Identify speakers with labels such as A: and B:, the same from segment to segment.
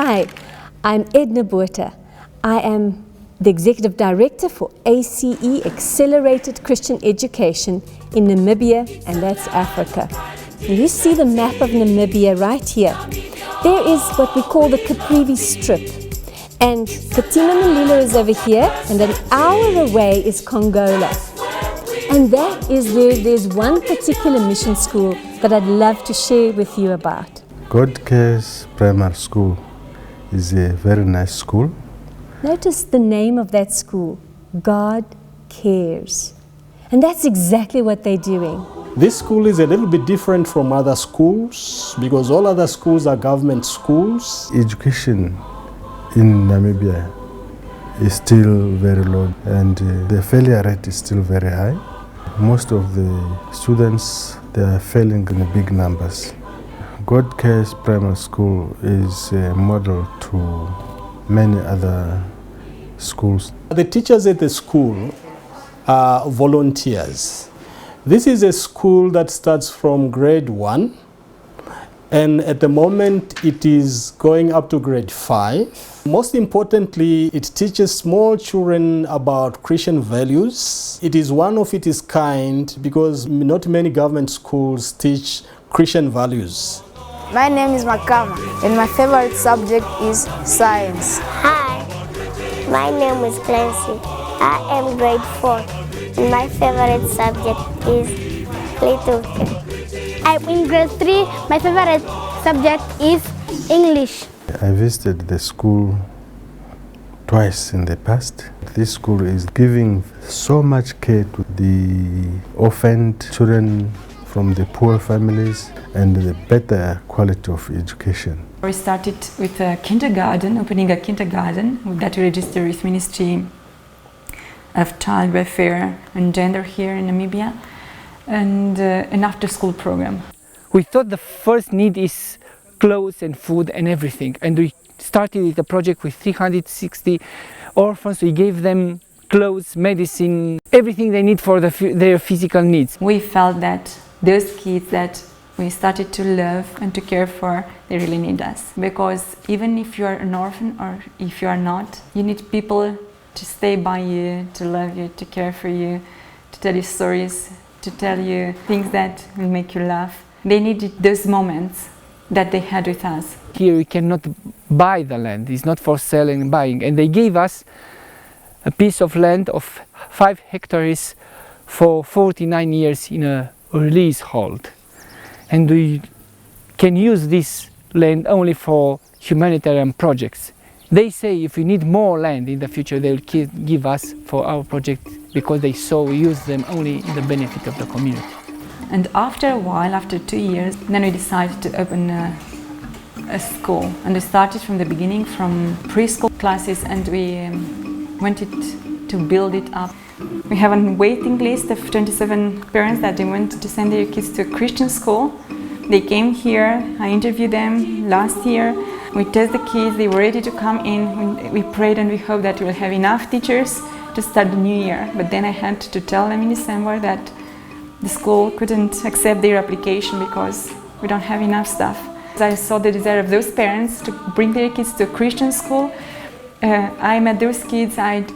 A: Hi, I'm Edna Botha. I am the Executive Director for ACE, Accelerated Christian Education in Namibia, and that's Africa. And you see the map of Namibia right here. There is what we call the Caprivi Strip. And Katima Malila is over here, and an hour away is Congola. And that is where there's one particular mission school that I'd love to share with you about.
B: God Cares Primary School is a very nice school.
A: Notice the name of that school, God Cares. And that's exactly what they're doing.
C: This school is a little bit different from other schools because all other schools are government schools.
B: Education in Namibia is still very low, and the failure rate is still very high. Most of the students, they are failing in big numbers. God Cares Primary School is a model to many other schools.
C: The teachers at the school are volunteers. This is a school that starts from grade 1, and at the moment it is going up to grade 5. Most importantly, it teaches small children about Christian values. It is one of its kind because not many government schools teach Christian values.
D: My name is Makama, and my favorite subject is science.
E: Hi, my name is Clancy. I am grade 4, and my favorite subject is literature.
F: I'm in grade 3. My favorite subject is English.
B: I visited the school twice in the past. This school is giving so much care to the orphaned children from the poor families and the better quality of education.
G: We started with a kindergarten, opening a kindergarten that we registered with Ministry of Child Welfare and Gender here in Namibia, and an after-school program.
H: We thought the first need is clothes and food and everything, and we started the project with 360 orphans. We gave them clothes, medicine, everything they need for their physical needs.
G: We felt that those kids that we started to love and to care for, they really need us. Because even if you are an orphan or if you are not, you need people to stay by you, to love you, to care for you, to tell you stories, to tell you things that will make you laugh. They needed those moments that they had with us.
H: Here we cannot buy the land, it's not for selling and buying. And they gave us a piece of land of 5 hectares for 49 years in a leasehold. And we can use this land only for humanitarian projects. They say if we need more land in the future, they will give us for our project because they saw we use them only in the benefit of the community.
G: And after a while, after 2 years, then we decided to open a school. And we started from the beginning, from preschool classes, and we wanted to build it up. We have a waiting list of 27 parents that they want to send their kids to a Christian school. They came here, I interviewed them last year. We test the kids, they were ready to come in. We prayed and we hoped that we'll have enough teachers to start the new year. But then I had to tell them in December that the school couldn't accept their application because we don't have enough staff. I saw the desire of those parents to bring their kids to a Christian school. I met those kids. I'd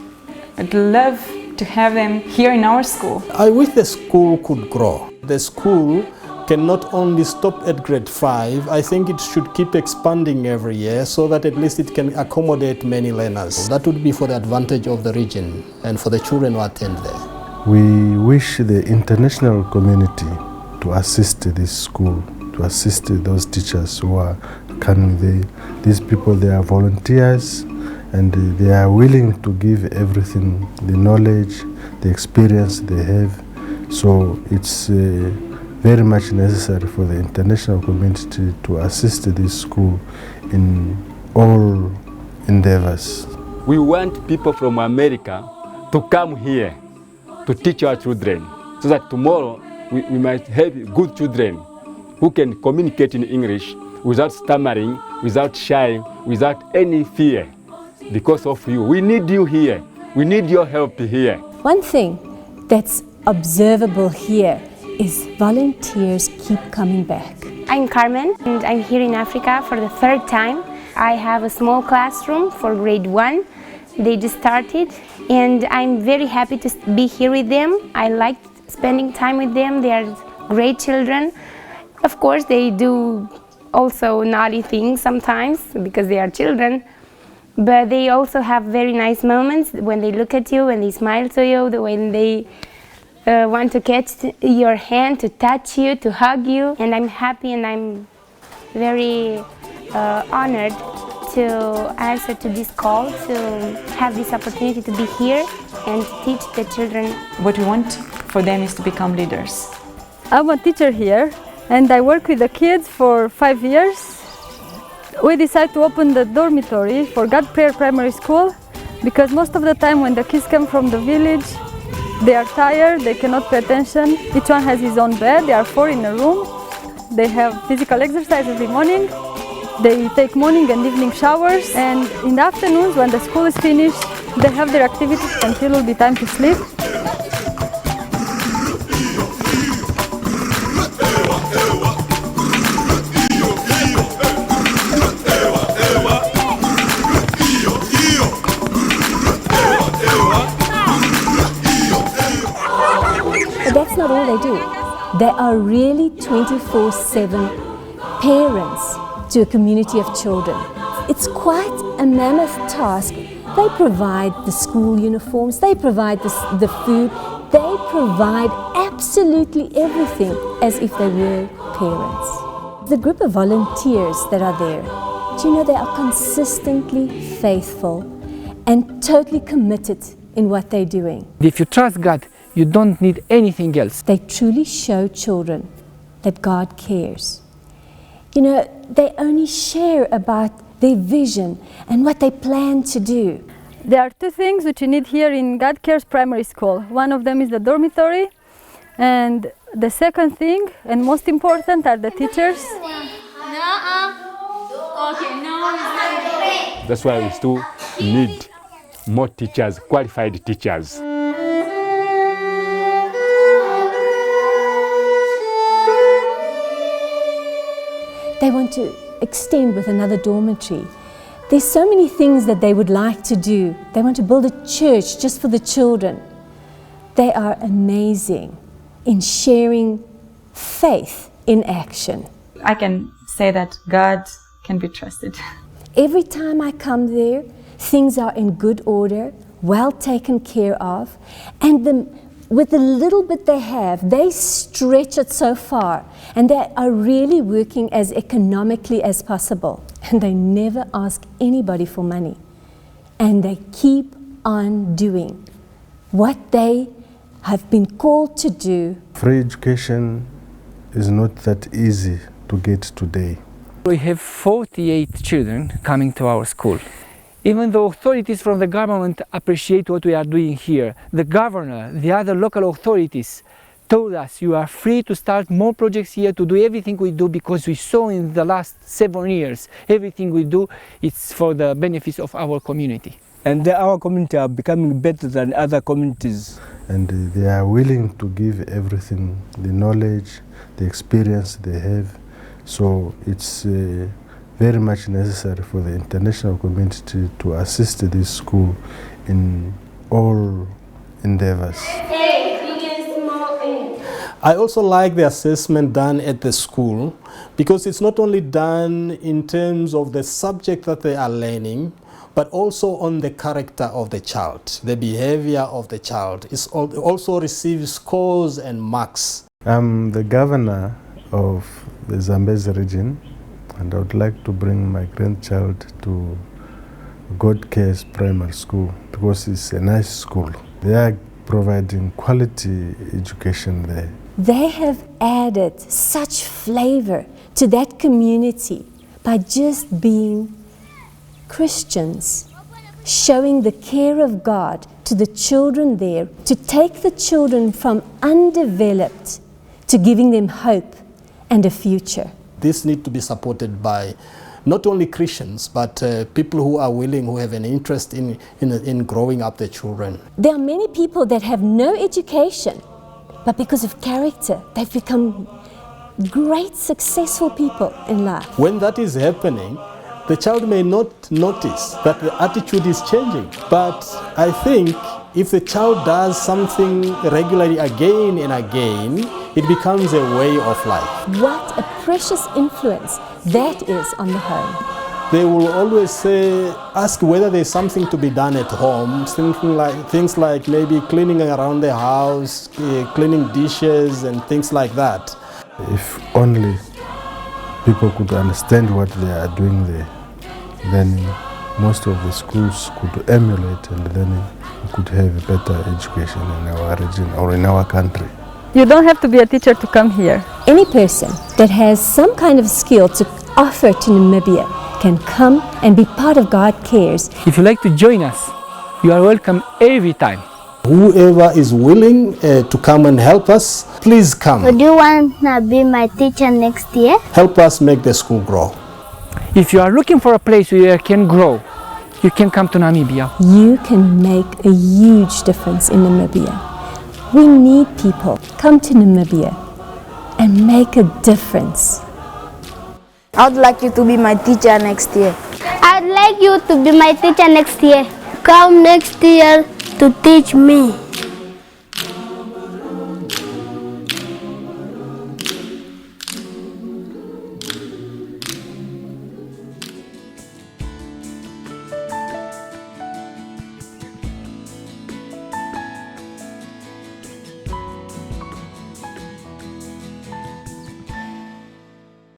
G: love to have them here in our school.
C: I wish the school could grow. The school can not only stop at grade 5, I think it should keep expanding every year so that at least it can accommodate many learners. That would be for the advantage of the region and for the children who attend there.
B: We wish the international community to assist this school, to assist those teachers who are coming. These people, they are volunteers, and they are willing to give everything, the knowledge, the experience they have. So it's very much necessary for the international community to assist this school in all endeavors.
I: We want people from America to come here to teach our children, so that tomorrow we might have good children who can communicate in English without stammering, without shying, without any fear. Because of you. We need you here. We need your help here.
A: One thing that's observable here is volunteers keep coming back.
F: I'm Carmen, and I'm here in Africa for the 3rd time.
J: I have a small classroom for grade 1. They just started and I'm very happy to be here with them. I like spending time with them. They are great children. Of course, they do also naughty things sometimes because they are children. But they also have very nice moments when they look at you, when they smile to you, when they want to catch your hand, to touch you, to hug you. And I'm happy and I'm very honored to answer to this call, to have this opportunity to be here and teach the children.
G: What we want for them is to become leaders.
K: I'm a teacher here and I work with the kids for 5 years. We decided to open the dormitory for God Prayer Primary School because most of the time when the kids come from the village, they are tired, they cannot pay attention. Each one has his own bed, there are 4 in a room. They have physical exercise every morning. They take morning and evening showers, and in the afternoons when the school is finished, they have their activities until it will be time to sleep.
A: But that's not all they do. They are really 24/7 parents to a community of children. It's quite a mammoth task. They provide the school uniforms, they provide the food, they provide absolutely everything as if they were parents. The group of volunteers that are there, do you know they are consistently faithful and totally committed in what they're doing.
H: If you trust God, you don't need anything else.
A: They truly show children that God cares. You know, they only share about their vision and what they plan to do.
K: There are 2 things which you need here in God Cares Primary School. One of them is the dormitory, and the second thing and most important are the teachers.
I: That's why we still need more teachers, qualified teachers.
A: They want to extend with another dormitory. There's so many things that they would like to do. They want to build a church just for the children. They are amazing in sharing faith in action.
G: I can say that God can be trusted.
A: Every time I come there, things are in good order, well taken care of, and with the little bit they have, they stretch it so far, and they are really working as economically as possible. And they never ask anybody for money. And they keep on doing what they have been called to do.
B: Free education is not that easy to get today.
H: We have 48 children coming to our school. Even though authorities from the government appreciate what we are doing here, the governor, the other local authorities told us you are free to start more projects here, to do everything we do, because we saw in the last 7 years everything we do is for the benefits of our community.
L: And our community are becoming better than other communities.
B: And they are willing to give everything, the knowledge, the experience they have. So it's very much necessary for the international community to assist this school in all endeavors.
C: I also like the assessment done at the school, because it's not only done in terms of the subject that they are learning, but also on the character of the child, the behavior of the child. It also receives scores and marks.
B: I'm the governor of the Zambezi region, and I would like to bring my grandchild to God Cares Primary School because it's a nice school. They are providing quality education there.
A: They have added such flavor to that community by just being Christians, showing the care of God to the children there, to take the children from undeveloped to giving them hope and a future.
C: This needs to be supported by not only Christians, but people who are willing, who have an interest in growing up their children.
A: There are many people that have no education, but because of character, they've become great, successful people in life.
C: When that is happening, The child may not notice that the attitude is changing, but I think if the child does something regularly again and again, it becomes a way of life.
A: What a precious influence that is on the home.
C: They will always say, ask whether there's something to be done at home, things like maybe cleaning around the house, cleaning dishes and things like that.
B: If only people could understand what they are doing there, then most of the schools could emulate, and then we could have a better education in our region or in our country.
K: You don't have to be a teacher to come here.
A: Any person that has some kind of skill to offer to Namibia can come and be part of God Cares.
H: If you like to join us, you are welcome every time.
C: Whoever is willing to come and help us, please come.
F: Would you want to be my teacher next year?
C: Help us make the school grow.
H: If you are looking for a place where you can grow, you can come to Namibia.
A: You can make a huge difference in Namibia. We need people. Come to Namibia and make a difference.
D: I would like you to be my teacher next year.
F: I'd like you to be my teacher next year. Come next year to teach me.